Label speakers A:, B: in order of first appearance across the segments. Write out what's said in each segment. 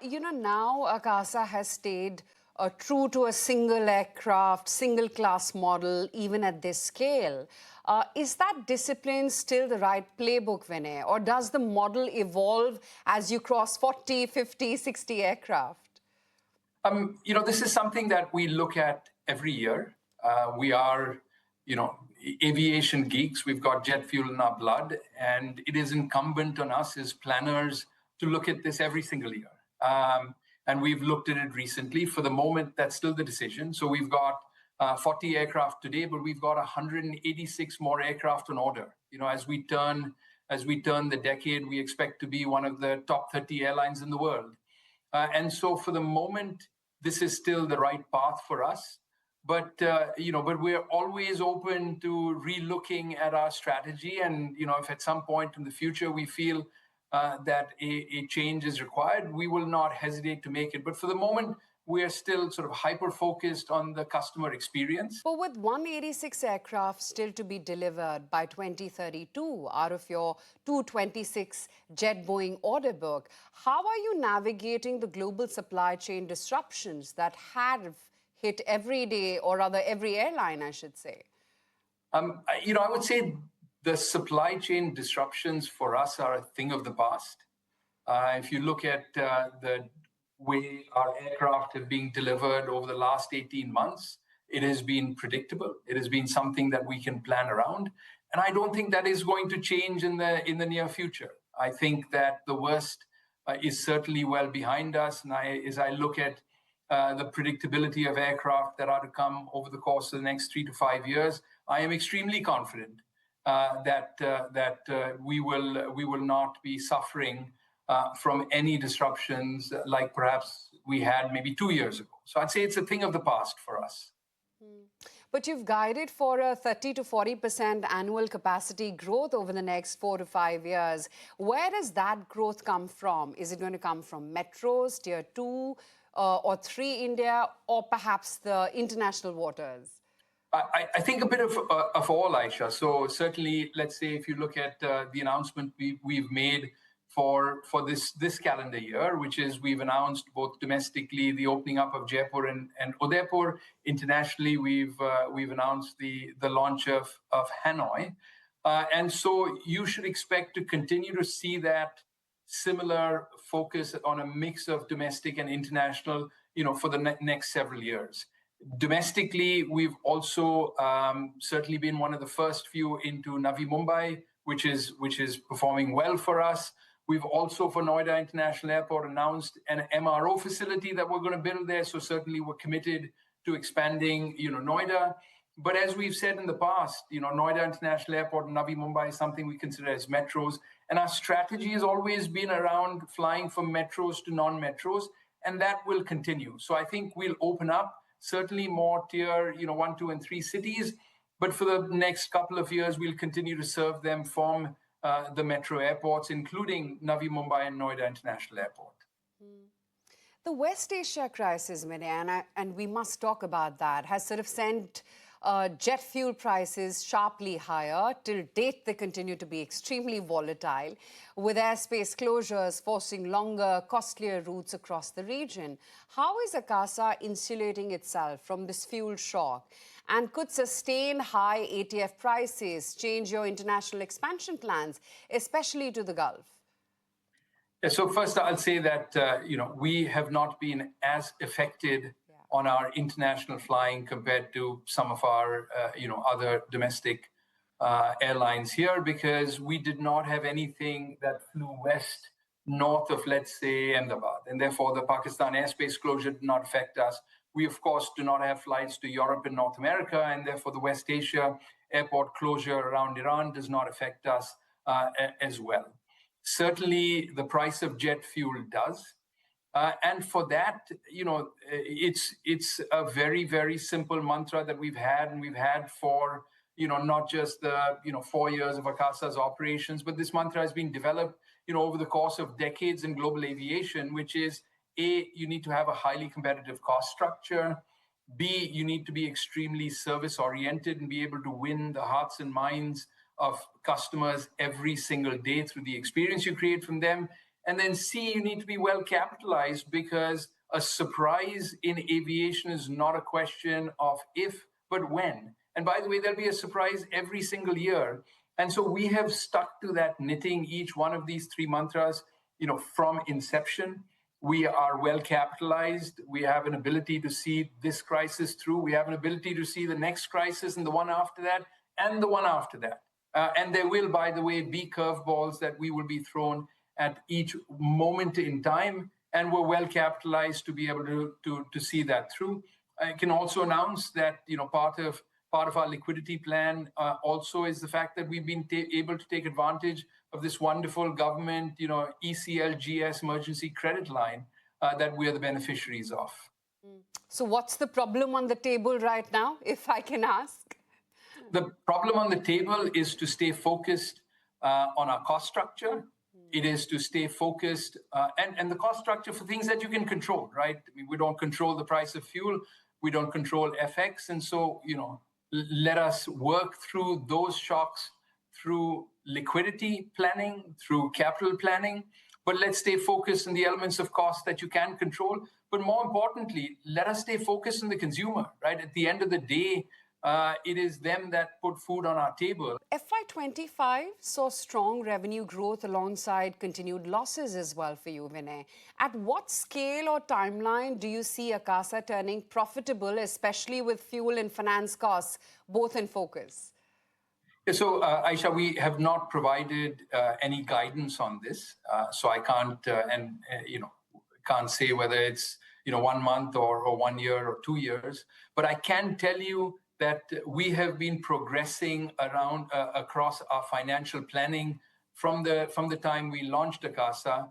A: Now Akasa has stayed true to a single aircraft, single class model, even at this scale. Is that discipline still the right playbook, Vinay? Or does the model evolve as you cross 40, 50, 60 aircraft?
B: This is something that we look at every year. We are, aviation geeks. We've got jet fuel in our blood, and it is incumbent on us as planners to look at this every single year. And we've looked at it recently. For the moment, that's still the decision. So we've got 40 aircraft today, but we've got 186 more aircraft on order. As we turn the decade, we expect to be one of the top 30 airlines in the world. And so for the moment, this is still the right path for us. But we're always open to re-looking at our strategy. And, if at some point in the future we feel that a change is required, we will not hesitate to make it. But for the moment, we are still sort of hyper-focused on the customer experience.
A: But with 186 aircraft still to be delivered by 2032 out of your 226 jet Boeing order book, how are you navigating the global supply chain disruptions that have hit every day, or rather every airline, I should say?
B: I would say the supply chain disruptions for us are a thing of the past. If you look at the way our aircraft have been delivered over the last 18 months, it has been predictable. It has been something that we can plan around. And I don't think that is going to change in the near future. I think that the worst is certainly well behind us. And as I look at the predictability of aircraft that are to come over the course of the next 3 to 5 years, I am extremely confident that we will not be suffering from any disruptions like perhaps we had maybe 2 years ago. So I'd say it's a thing of the past for us.
A: But you've guided for a 30 to 40% annual capacity growth over the next 4 to 5 years. Where does that growth come from? Is it going to come from metros, tier 2 or 3 India, or perhaps the international waters?
B: I think a bit of all, Aisha. So certainly, let's say if you look at the announcement we've made for this calendar year, which is we've announced both domestically the opening up of Jaipur and Udaipur. Internationally, we've announced the launch of Hanoi. And so you should expect to continue to see that similar focus on a mix of domestic and international, for the next several years. Domestically, we've also certainly been one of the first few into Navi Mumbai, which is performing well for us. We've also, for Noida International Airport, announced an MRO facility that we're going to build there. So certainly we're committed to expanding, Noida. But as we've said in the past, Noida International Airport and Navi Mumbai is something we consider as metros. And our strategy has always been around flying from metros to non-metros, and that will continue. So I think we'll open up certainly more tier, 1, 2, and 3 cities. But for the next couple of years, we'll continue to serve them from the metro airports, including Navi Mumbai and Noida International Airport.
A: The West Asia crisis, Vinay, and we must talk about that, has sort of sent jet fuel prices sharply higher. Till date, they continue to be extremely volatile, with airspace closures forcing longer, costlier routes across the region. How is Akasa insulating itself from this fuel shock? And could sustained high ATF prices change your international expansion plans, especially to the Gulf?
B: Yeah, so first, I'll say that we have not been as affected on our international flying compared to some of our other domestic airlines here, because we did not have anything that flew west north of, let's say, Ahmedabad, and therefore the Pakistan airspace closure did not affect us. We, of course, do not have flights to Europe and North America, and therefore the West Asia airport closure around Iran does not affect us as well. Certainly, the price of jet fuel does. And for that, it's a very, very simple mantra that we've had, and we've had for, not just the, 4 years of Akasa's operations, but this mantra has been developed, over the course of decades in global aviation, which is, A, you need to have a highly competitive cost structure. B, you need to be extremely service-oriented and be able to win the hearts and minds of customers every single day through the experience you create from them. And then C, you need to be well capitalized, because a surprise in aviation is not a question of if, but when. And by the way, there'll be a surprise every single year. And so we have stuck to that knitting, each one of these three mantras, from inception. We are well capitalized. We have an ability to see this crisis through. We have an ability to see the next crisis and the one after that and the one after that. And there will, by the way, be curveballs that we will be thrown at each moment in time, and we're well capitalized to be able to see that through. I can also announce that part of our liquidity plan also is the fact that we've been able to take advantage of this wonderful government ECLGS emergency credit line that we are the beneficiaries of.
A: So what's the problem on the table right now, if I can ask?
B: The problem on the table is to stay focused on our cost structure. It is to stay focused and the cost structure for things that you can control, right? I mean, we don't control the price of fuel. We don't control FX. And so, let us work through those shocks through liquidity planning, through capital planning. But let's stay focused on the elements of cost that you can control. But more importantly, let us stay focused on the consumer, right? At the end of the day, it is them that put food on our table.
A: FY25 saw strong revenue growth alongside continued losses as well for you, Vinay. At what scale or timeline do you see Akasa turning profitable, especially with fuel and finance costs both in focus?
B: So, Aisha, we have not provided any guidance on this, so I can't can't say whether it's 1 month or 1 year or 2 years. But I can tell you that we have been progressing around across our financial planning from the time we launched Akasa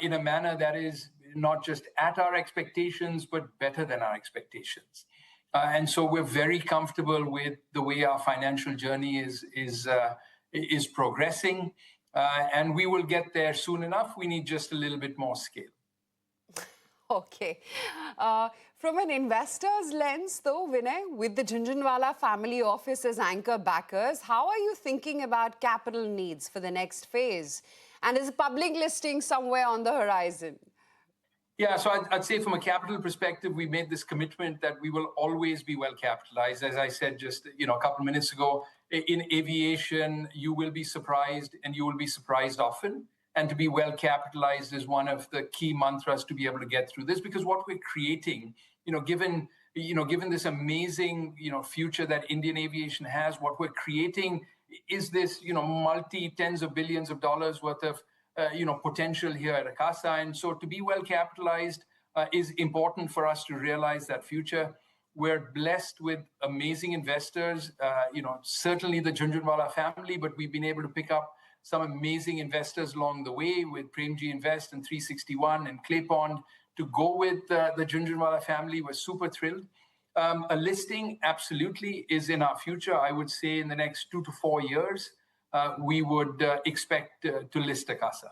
B: in a manner that is not just at our expectations, but better than our expectations. And so we're very comfortable with the way our financial journey is progressing, and we will get there soon enough. We need just a little bit more scale.
A: Okay. From an investor's lens, though, Vinay, with the Jhunjhunwala family office as anchor backers, how are you thinking about capital needs for the next phase? And is a public listing somewhere on the horizon?
B: Yeah, so I'd say from a capital perspective, we made this commitment that we will always be well capitalized. As I said just a couple of minutes ago, in aviation, you will be surprised, and you will be surprised often. And to be well capitalized is one of the key mantras to be able to get through this, because what we're creating, given this amazing future that Indian aviation has, what we're creating is this multi tens of billions of dollars worth of potential here at Akasa. And so to be well capitalized is important for us to realize that future. We're blessed with amazing investors, certainly the Jhunjhunwala family, but we've been able to pick up some amazing investors along the way with Premji Invest and 361 and Clay Pond to go with the Jhunjhunwala family. We're super thrilled. A listing absolutely is in our future. I would say in the next 2 to 4 years, we would expect to list Akasa.